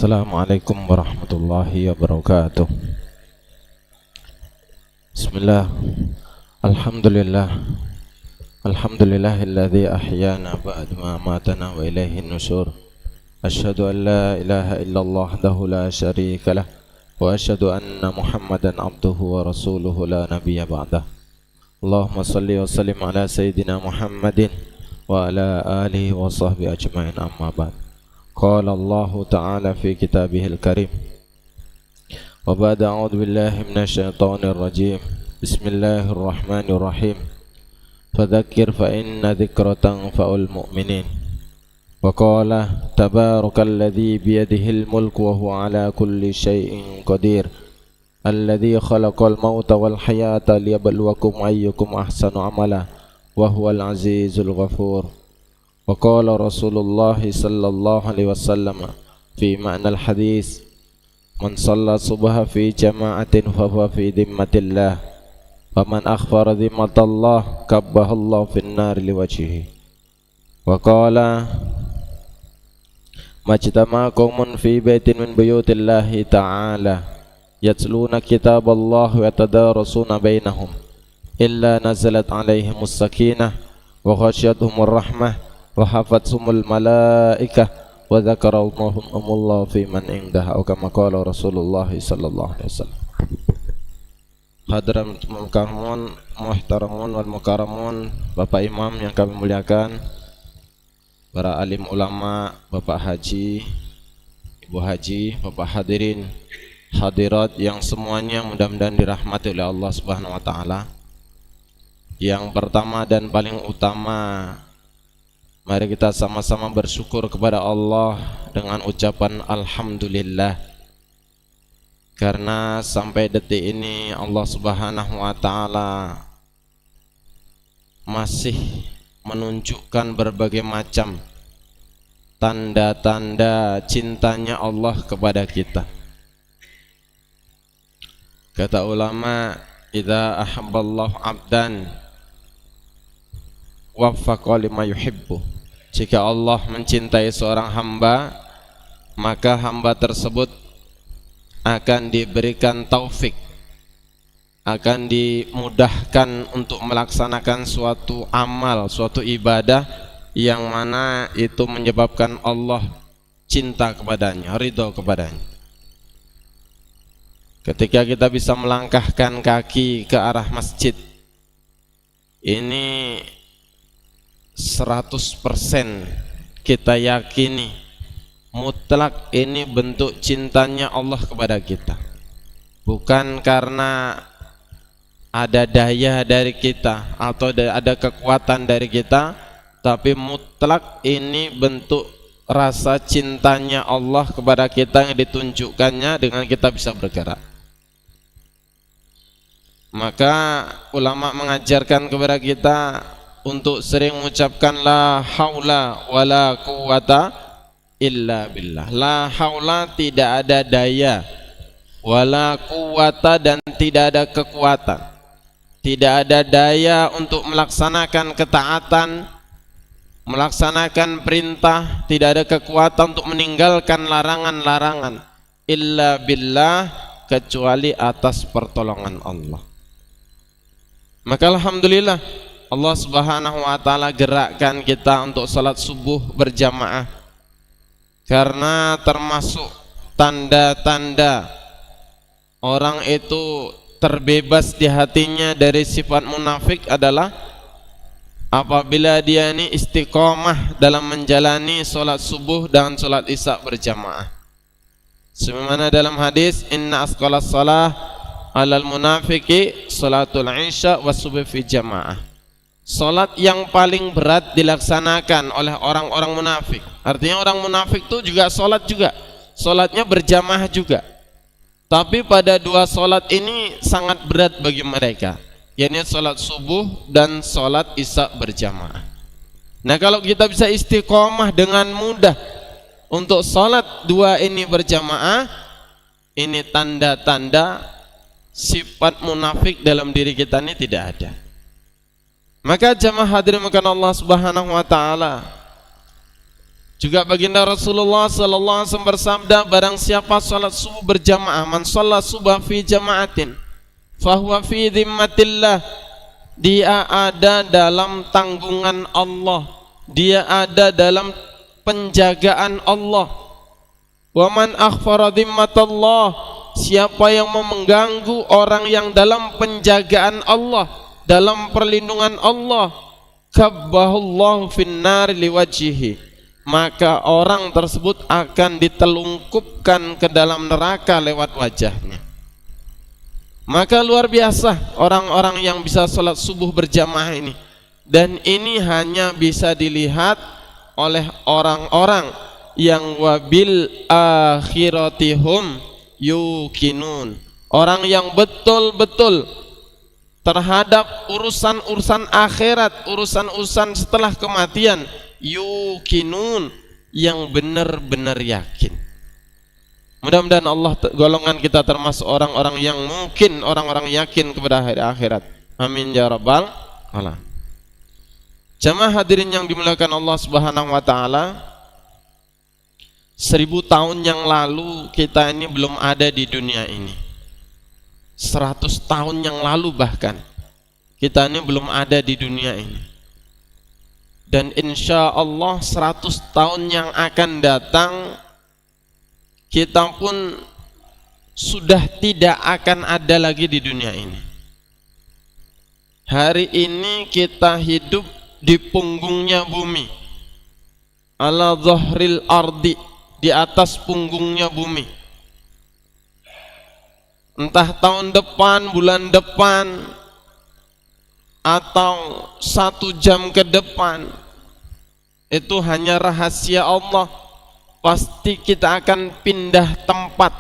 Assalamualaikum warahmatullahi wabarakatuh. Bismillah. Alhamdulillah. Alhamdulillahilladzi ahyana ba'da ma amatana wa ilaihin nusyur. Asyhadu an la ilaha illallah wahdahu la syarika lah wa asyhadu anna Muhammadan abduhu wa rasuluhu la nabiyya ba'dah. Allahumma shalli wa sallim ala sayyidina Muhammadin wa ala alihi wa sahbihi ajma'in, amma ba'd. Qala Allah Ta'ala fi kitabihil karim wa ba'da a'udzu billahi minasyaitonir rajim. Bismillahirrahmanirrahim. Fadzakir fa inna dzikra tanfa'ul mu'minin. Wa qala tabarakalladzi biyadihil mulku wa huwa ala kulli syai'in qadir. Alladzi khalaqal mauta wal hayata liyabluwakum ayyukum ahsanu amala wa huwal azizul ghafur. Wa qala Rasulullah sallallahu alaihi wasallam fi ma'nal hadis, man shalla subha fi jama'atin fa huwa fi dhimmatillah wa man akhfara dhimmatallah kabbahallahu fin nar liwajhihi. Wa qala majtama'a qaumun fi baitin min buyutillahi ta'ala yatluna kitaballahi wa yatadarasuna bainahum illa nazalat alaihimus sakinah wa ghasyiyatuhumur rahmah wa hafathumul malaikah wa dzakarahumullahu fi man indahu kama qala Rasulullah sallallahu alaihi wasallam. Hadirin mukarramun, muhtaramun wal mukarramun, Bapak Imam yang kami muliakan, para alim ulama, Bapak Haji, Ibu Haji, Bapak hadirin hadirat yang semuanya mudah-mudahan dirahmati oleh Allah Subhanahu wa taala. Yang pertama dan paling utama, mari kita sama-sama bersyukur kepada Allah dengan ucapan Alhamdulillah. Karena sampai detik ini Allah Subhanahu wa ta'ala masih menunjukkan berbagai macam tanda-tanda cintanya Allah kepada kita. Kata ulama, idza ahabballahu 'abdan waffaqa lima yuhibbu. Jika Allah mencintai seorang hamba, maka hamba tersebut akan diberikan taufik, akan dimudahkan untuk melaksanakan suatu amal, suatu ibadah yang mana itu menyebabkan Allah cinta kepadanya, ridho kepadanya. Ketika kita bisa melangkahkan kaki ke arah masjid, ini 100% kita yakini mutlak ini bentuk cintanya Allah kepada kita, bukan karena ada daya dari kita atau ada kekuatan dari kita, tapi mutlak ini bentuk rasa cintanya Allah kepada kita yang ditunjukkannya dengan kita bisa bergerak. Maka ulama mengajarkan kepada kita untuk sering mengucapkan la haula wala quwata illa billah. La haula, tidak ada daya, wala quwata, dan tidak ada kekuatan. Tidak ada daya untuk melaksanakan ketaatan, melaksanakan perintah, tidak ada kekuatan untuk meninggalkan larangan-larangan, illa billah, kecuali atas pertolongan Allah. Maka alhamdulillah Allah Subhanahu wa ta'ala gerakkan kita untuk salat subuh berjamaah, karena termasuk tanda-tanda orang itu terbebas di hatinya dari sifat munafik adalah apabila dia ini istiqomah dalam menjalani salat subuh dan salat isya berjamaah. Sebagaimana dalam hadis, inna asqalas salah alal munafiki salatul isya was subuh fi jamaah. Salat yang paling berat dilaksanakan oleh orang-orang munafik. Artinya orang munafik itu juga salat juga, salatnya berjamaah juga. Tapi pada dua salat ini sangat berat bagi mereka, yakni salat subuh dan salat isya berjamaah. Nah, kalau kita bisa istiqomah dengan mudah untuk salat dua ini berjamaah, ini tanda-tanda sifat munafik dalam diri kita ini tidak ada. Maka jamaah hadirin makan Allah Subhanahu wa ta'ala, Juga baginda Rasulullah sallallahu alaihi wasallam bersabda, barang siapa salat subuh berjamaah, man shalla subha fi jama'atin fahuwa fi dhimmatillah, dia ada dalam tanggungan Allah, dia ada dalam penjagaan Allah. Wa man akhfara dhimmatallah, siapa yang mengganggu orang yang dalam penjagaan Allah, dalam perlindungan Allah, kabbahullahu finnar liwajhihi, maka orang tersebut akan ditelungkupkan ke dalam neraka lewat wajahnya. Maka luar biasa orang-orang yang bisa sholat subuh berjamaah ini, dan ini hanya bisa dilihat oleh orang-orang yang wabil akhiratihum yuqinun, orang yang betul-betul terhadap urusan-urusan akhirat, urusan-urusan setelah kematian, yuqinun, yang benar-benar yakin. Mudah-mudahan Allah golongan kita termasuk orang-orang yang mungkin orang-orang yakin kepada hari akhirat. Amin ya rabbal alamin. Jamaah hadirin yang dimuliakan Allah Subhanahu wa taala, 1000 tahun yang lalu kita ini belum ada di dunia ini. 100 tahun yang lalu bahkan kita ini belum ada di dunia ini. Dan insya Allah 100 tahun yang akan datang kita pun sudah tidak akan ada lagi di dunia ini. Hari ini kita hidup di punggungnya bumi, ala dhahril ardi, di atas punggungnya bumi. Entah tahun depan, bulan depan, atau 1 jam ke depan, itu hanya rahasia Allah. Pasti kita akan pindah tempat,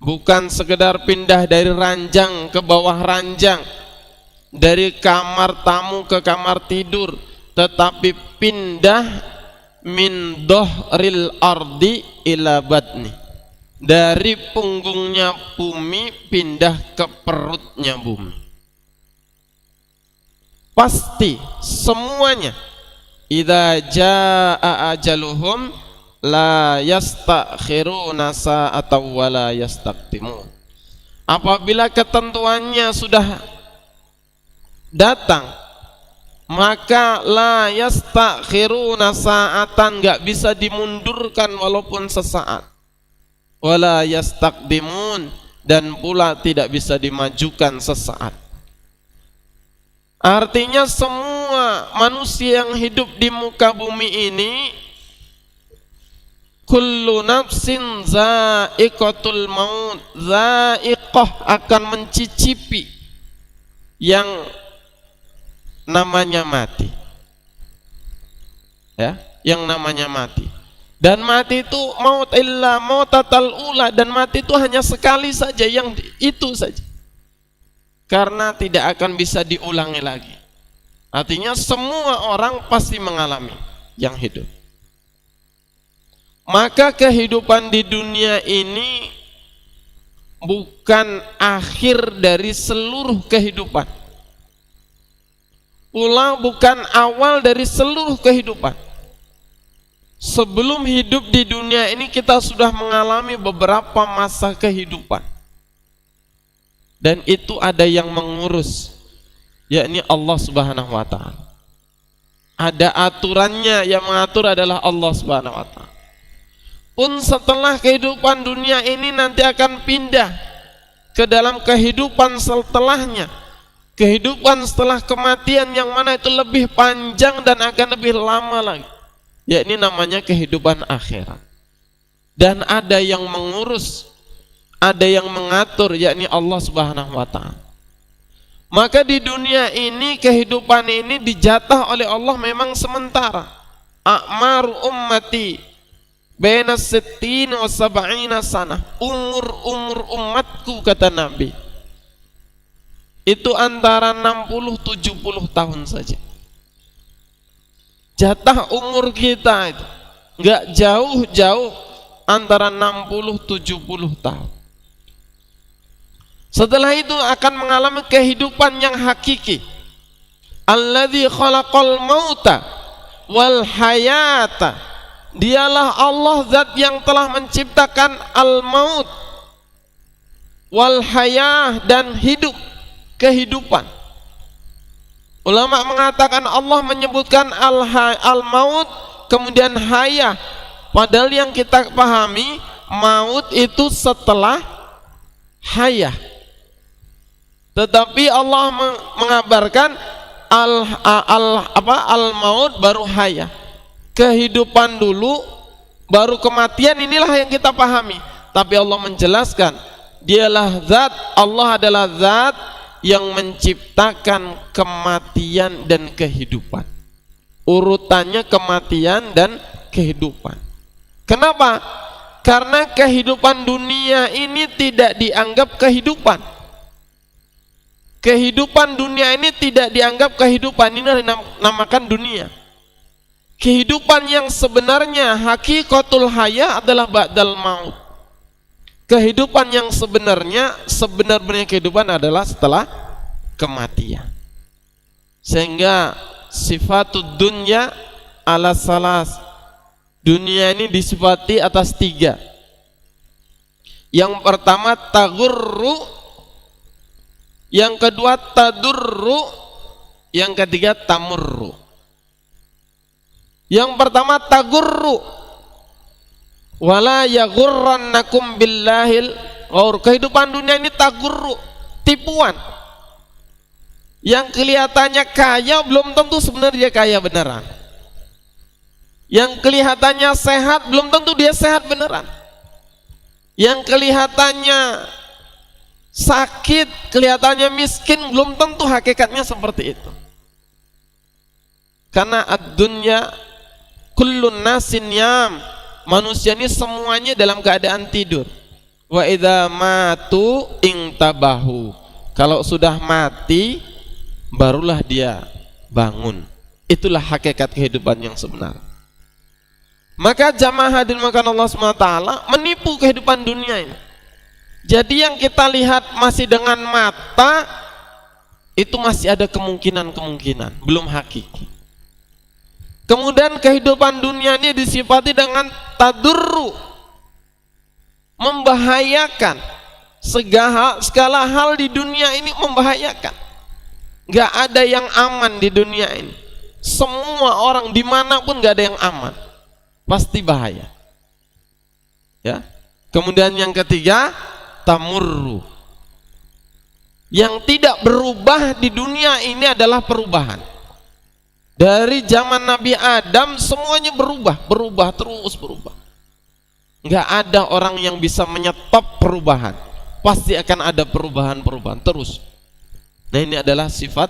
bukan sekedar pindah dari ranjang ke bawah ranjang, dari kamar tamu ke kamar tidur, tetapi pindah min dhahril ardi ila batni, dari punggungnya bumi pindah ke perutnya bumi. Pasti semuanya. Idza jaa ajaluhum la yastakhiruna sa'atan wa la yastaqdimun. Apabila ketentuannya sudah datang, maka la yastakhiruna sa'atan, enggak bisa dimundurkan walaupun sesaat. Wala yastaqdimun, dan pula tidak bisa dimajukan sesaat. Artinya semua manusia yang hidup di muka bumi ini, kullu nafsin za'iqatul maut, za'iqah, akan mencicipi yang namanya mati. Ya, yang namanya mati. Dan mati itu maut illa mautatal ula, dan mati itu hanya sekali saja, yang itu saja. Karena tidak akan bisa diulangi lagi. Artinya semua orang pasti mengalami yang hidup. Maka kehidupan di dunia ini bukan akhir dari seluruh kehidupan, pula bukan awal dari seluruh kehidupan. Sebelum hidup di dunia ini kita sudah mengalami beberapa masa kehidupan, dan itu ada yang mengurus, yakni Allah Subhanahu wa ta'ala. Ada aturannya, yang mengatur adalah Allah Subhanahu wa ta'ala. Pun setelah kehidupan dunia ini nanti akan pindah ke dalam kehidupan setelahnya, kehidupan setelah kematian, yang mana itu lebih panjang dan akan lebih lama lagi, yakni namanya kehidupan akhirat. Dan ada yang mengurus, ada yang mengatur, yakni Allah Subhanahu wa ta'ala. Maka di dunia ini, kehidupan ini dijatah oleh Allah memang sementara. A'maru ummati baina sittin wa sab'ina sanah, umur umatku, kata Nabi, itu antara 60-70 tahun saja. Jatah umur kita itu enggak jauh-jauh, antara 60-70 tahun. Setelah itu akan mengalami kehidupan yang hakiki. Alladzi khalaqal mauta wal hayata Dialah Allah zat yang telah menciptakan al-maut wal hayah, dan hidup, kehidupan. Ulama mengatakan Allah menyebutkan al-maut kemudian hayah, padahal yang kita pahami maut itu setelah hayah. Tetapi Allah mengabarkan al-maut baru hayah. Kehidupan dulu baru kematian, inilah yang kita pahami. Tapi Allah menjelaskan, dialah zat, Allah adalah zat yang menciptakan kematian dan kehidupan. Urutannya kematian dan kehidupan. Kenapa? Karena kehidupan dunia ini tidak dianggap kehidupan. Kehidupan dunia ini tidak dianggap kehidupan, ini dinamakan dunia. Kehidupan yang sebenarnya, hakikatul haya adalah ba'dal maut. Kehidupan yang sebenarnya, sebenar-benarnya kehidupan adalah setelah kematian. Sehingga sifatud dunya ala salas, dunia ini disifati atas 3. Yang pertama tagurru, yang kedua tadurru, yang ketiga tamurru. Yang pertama tagurru, wala yaghurrannakum billahil ghurur. Kehidupan dunia ini tagurru, tipuan. Yang kelihatannya kaya belum tentu sebenarnya dia kaya beneran. Yang kelihatannya sehat belum tentu dia sehat beneran. Yang kelihatannya sakit, kelihatannya miskin, belum tentu hakikatnya seperti itu. Karena ad-dunya kullun nasin yam, manusia ini semuanya dalam keadaan tidur. Wa idza matu intabahu, kalau sudah mati barulah dia bangun. Itulah hakikat kehidupan yang sebenar. Maka jamaah hadirin maka Allah SWT menipu kehidupan dunia ini. Jadi yang kita lihat masih dengan mata itu masih ada kemungkinan-kemungkinan, belum hakiki. Kemudian kehidupan dunia ini disifati dengan tadurru, membahayakan. Segala hal di dunia ini membahayakan. Gak ada yang aman di dunia ini. Semua orang dimanapun gak ada yang aman, pasti bahaya. Ya. Kemudian yang ketiga tamurru, yang tidak berubah di dunia ini adalah perubahan. Dari zaman Nabi Adam semuanya berubah terus berubah. Nggak ada orang yang bisa menyetop perubahan. Pasti akan ada perubahan terus. Nah ini adalah sifat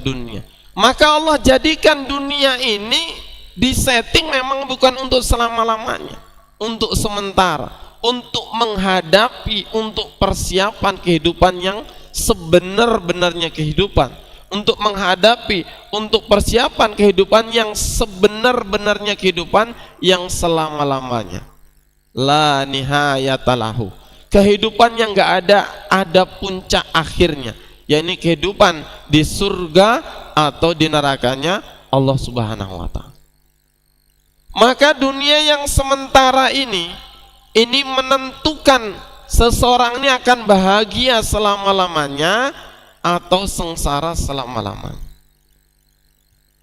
dunia. Maka Allah jadikan dunia ini disetting memang bukan untuk selama-lamanya, untuk sementara, untuk menghadapi, untuk persiapan kehidupan yang sebenar-benarnya kehidupan. Untuk menghadapi, untuk persiapan kehidupan yang sebenar-benarnya kehidupan yang selama-lamanya. La nihayatalahu, kehidupan yang gak ada puncak akhirnya, yakni kehidupan di surga atau di nerakanya Allah Subhanahu wa ta'ala. Maka dunia yang sementara ini menentukan seseorang ini akan bahagia selama-lamanya atau sengsara selama-lamanya.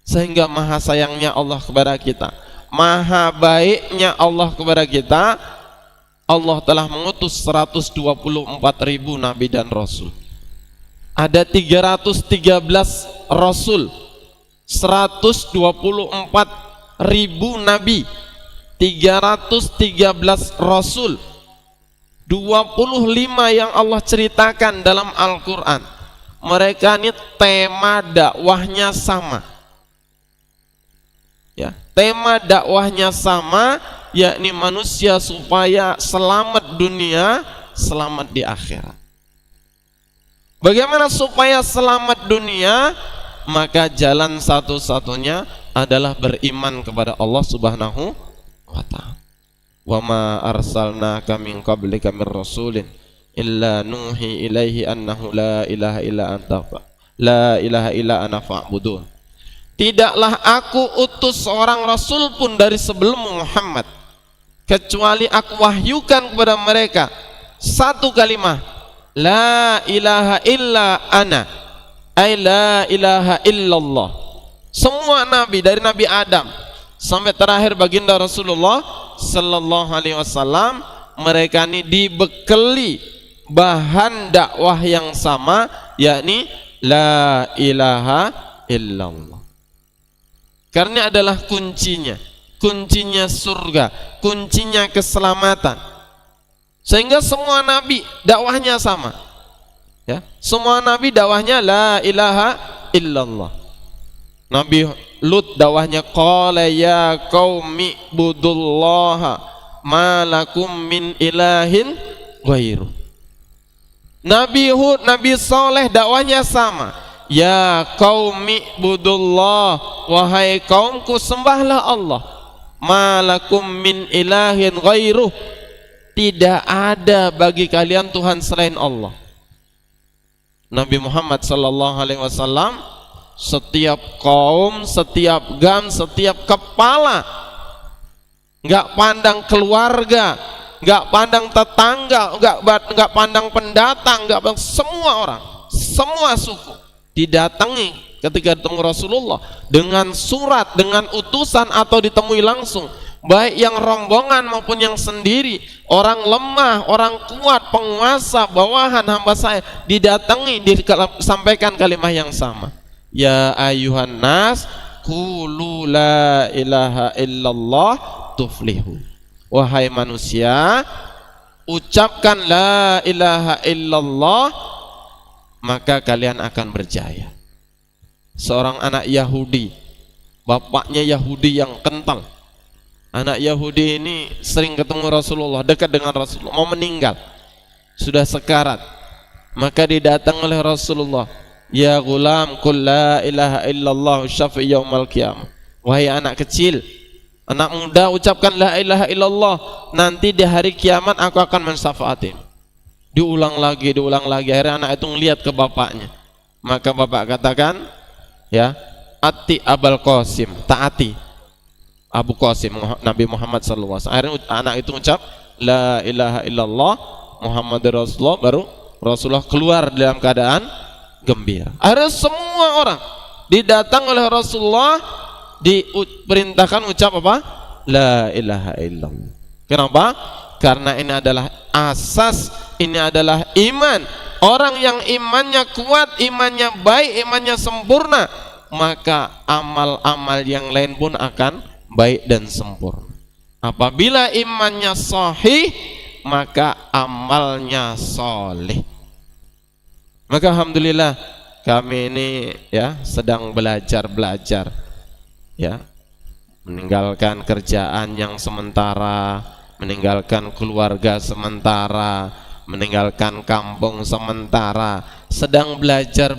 Sehingga maha sayangnya Allah kepada kita, maha baiknya Allah kepada kita, Allah telah mengutus 124.000 nabi dan rasul. Ada 313 rasul, 124.000 nabi, 313 rasul, 25 yang Allah ceritakan dalam Al-Quran. Mereka ini tema dakwahnya sama, ya, tema dakwahnya sama, yakni manusia supaya selamat dunia, selamat di akhirat. Bagaimana supaya selamat dunia? Maka jalan satu-satunya adalah beriman kepada Allah Subhanahu wa ta'ala. Wa ma arsalnaka min qablika min rasulin illa nuhi ilaihi annahu la ilaha illa anta la ilaha illa ana fa'budun. tidaklah aku utus seorang rasul pun dari sebelum Muhammad kecuali aku wahyukan kepada mereka satu kalimat, la ilaha illa ana, ay la ilaha illallah. Semua nabi dari Nabi Adam sampai terakhir baginda Rasulullah sallallahu alaihi wasallam, mereka ini dibekali bahan dakwah yang sama, yakni la ilaha illallah. Karena adalah kuncinya, kuncinya surga, kuncinya keselamatan. Sehingga semua nabi dakwahnya sama. Ya, semua nabi dakwahnya la ilaha illallah. Nabi Lut dakwahnya qala ya qaumi budullaha ma lakum min ilahin ghairu. Nabi Hud, Nabi Saleh dakwahnya sama. Ya qaumi budullah, wahai kaumku sembahlah Allah. Ma lakum min ilahin ghairu. Tidak ada bagi kalian Tuhan selain Allah. Nabi Muhammad sallallahu alaihi wasallam, setiap kaum, setiap gam, setiap kepala, nggak pandang keluarga, nggak pandang tetangga, nggak pandang pendatang, nggak pandang semua orang, semua suku didatangi ketika ketemu Rasulullah dengan surat, dengan utusan atau ditemui langsung, baik yang rombongan maupun yang sendiri, orang lemah, orang kuat, penguasa, bawahan, hamba saya, didatangi, disampaikan kalimat yang sama. Ya ayuhan nas qulu la ilaha illallah tuflihu. Wahai manusia, ucapkan la ilaha illallah, maka kalian akan berjaya. Seorang anak Yahudi, bapaknya Yahudi yang kental. Anak Yahudi ini sering ketemu Rasulullah, dekat dengan Rasulullah, mau meninggal, sudah sekarat. Maka didatang oleh Rasulullah, ya gulam qul la ilaha illallah syafi yaumal qiyamah. Wahai anak kecil, anak muda, ucapkan la ilaha illallah, nanti di hari kiamat aku akan mensyafaati. Diulang lagi, akhirnya anak itu melihat ke bapaknya. Maka bapak katakan, ya, ati Abul Qasim, taati Abu Qasim, Nabi Muhammad sallallahu alaihi wasallam. Akhirnya anak itu ucap la ilaha illallah Muhammadur Rasulullah, baru Rasulullah keluar dalam keadaan gembira. Akhirnya semua orang didatang oleh Rasulullah, diperintahkan ucap apa? La ilaha illallah. Kenapa? Karena ini adalah asas, ini adalah iman. Orang yang imannya kuat, imannya baik, imannya sempurna, maka amal-amal yang lain pun akan baik dan sempurna. Apabila imannya sahih, maka amalnya soleh. Maka alhamdulillah kami ini ya sedang belajar, ya, meninggalkan kerjaan yang sementara, meninggalkan keluarga sementara, meninggalkan kampung sementara, sedang belajar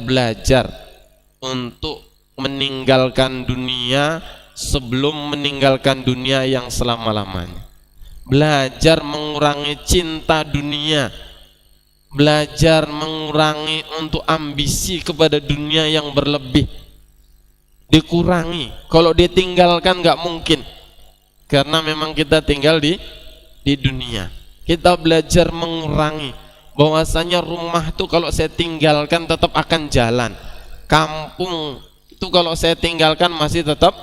untuk meninggalkan dunia sebelum meninggalkan dunia yang selama-lamanya. Belajar mengurangi cinta dunia, belajar mengurangi untuk ambisi kepada dunia yang berlebih, dikurangi. Kalau ditinggalkan nggak mungkin, karena memang kita tinggal di dunia. Kita belajar mengurangi bahwasanya rumah itu kalau saya tinggalkan tetap akan jalan, kampung itu kalau saya tinggalkan masih tetap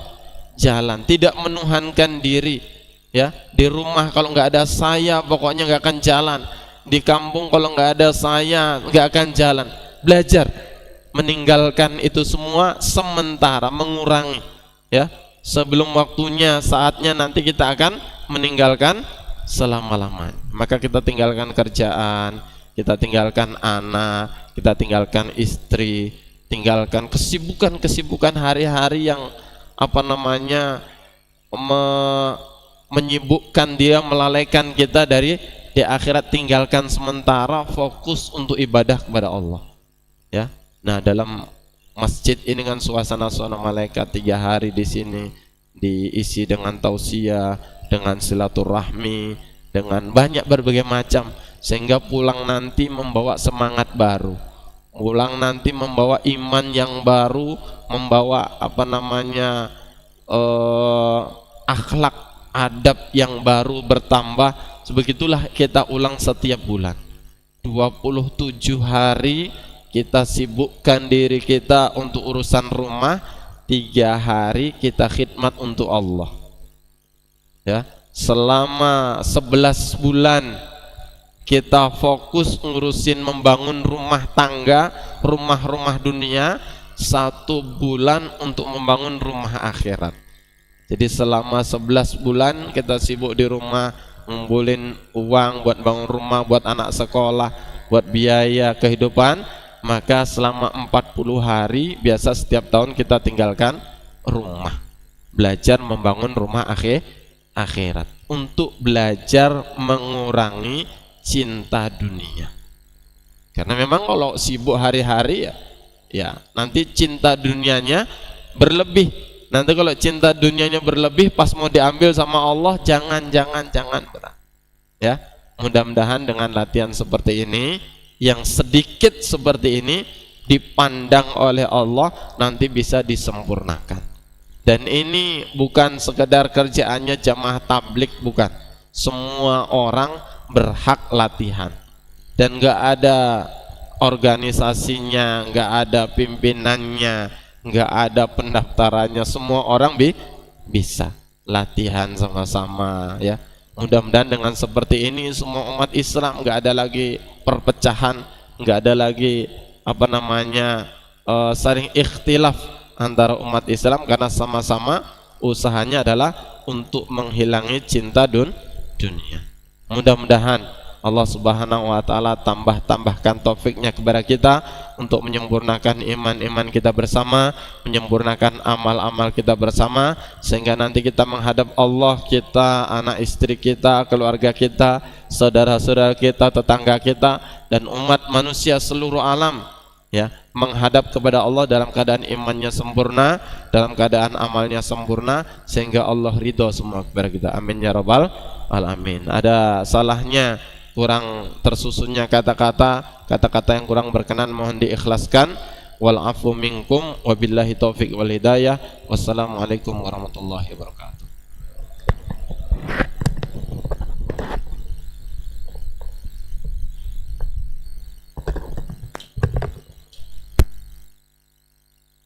jalan, tidak menuhankan diri. Ya, di rumah kalau nggak ada saya pokoknya nggak akan jalan, di kampung kalau nggak ada saya nggak akan jalan. Belajar meninggalkan itu semua sementara, mengurangi, ya, sebelum waktunya, saatnya nanti kita akan meninggalkan selama-lamanya. Maka kita tinggalkan kerjaan, kita tinggalkan anak, kita tinggalkan istri, tinggalkan kesibukan hari-hari yang menyibukkan dia, melalaikan kita dari di akhirat. Tinggalkan sementara, fokus untuk ibadah kepada Allah, ya. Nah, dalam masjid ini kan suasana malaikat 3 hari di sini diisi dengan tausiah, dengan silaturahmi, dengan banyak berbagai macam, sehingga pulang nanti membawa semangat baru. pulang nanti membawa iman yang baru, membawa akhlak adab yang baru bertambah. Sebegitulah kita ulang setiap bulan. 27 hari kita sibukkan diri kita untuk urusan rumah, 3 hari kita khidmat untuk Allah. Ya, selama 11 bulan kita fokus ngurusin membangun rumah tangga, rumah-rumah dunia, 1 bulan untuk membangun rumah akhirat. Jadi selama 11 bulan kita sibuk di rumah, ngumpulin uang buat bangun rumah, buat anak sekolah, buat biaya kehidupan. Maka selama 40 hari biasa setiap tahun kita tinggalkan rumah, belajar membangun rumah akhirat, untuk belajar mengurangi cinta dunia. Karena memang kalau sibuk hari-hari ya nanti cinta dunianya berlebih. Nanti kalau cinta dunianya berlebih, pas mau diambil sama Allah, jangan berat. Ya, mudah-mudahan dengan latihan seperti ini, yang sedikit seperti ini dipandang oleh Allah, nanti bisa disempurnakan. Dan ini bukan sekedar kerjaannya jamaah tablik, bukan. Semua orang berhak latihan. Dan nggak ada organisasinya, nggak ada pimpinannya, nggak ada pendaftarannya, semua orang bisa latihan sama-sama ya. Mudah-mudahan dengan seperti ini semua umat Islam nggak ada lagi perpecahan, nggak ada lagi saling ikhtilaf antara umat Islam, karena sama-sama usahanya adalah untuk menghilangi cinta dunia. Mudah-mudahan Allah Subhanahu wa taala tambahkan taufiknya kepada kita untuk menyempurnakan iman-iman kita bersama, menyempurnakan amal-amal kita bersama, sehingga nanti kita menghadap Allah, kita, anak istri kita, keluarga kita, saudara-saudara kita, tetangga kita, dan umat manusia seluruh alam ya, menghadap kepada Allah dalam keadaan imannya sempurna, dalam keadaan amalnya sempurna, sehingga Allah ridho semua kepada kita. Amin ya rabbal alamin. Ada salahnya, kurang tersusunnya kata-kata yang kurang berkenan mohon diikhlaskan. Wal afu minkum wabillahi taufiq wal hidayah. Wassalamualaikum warahmatullahi wabarakatuh.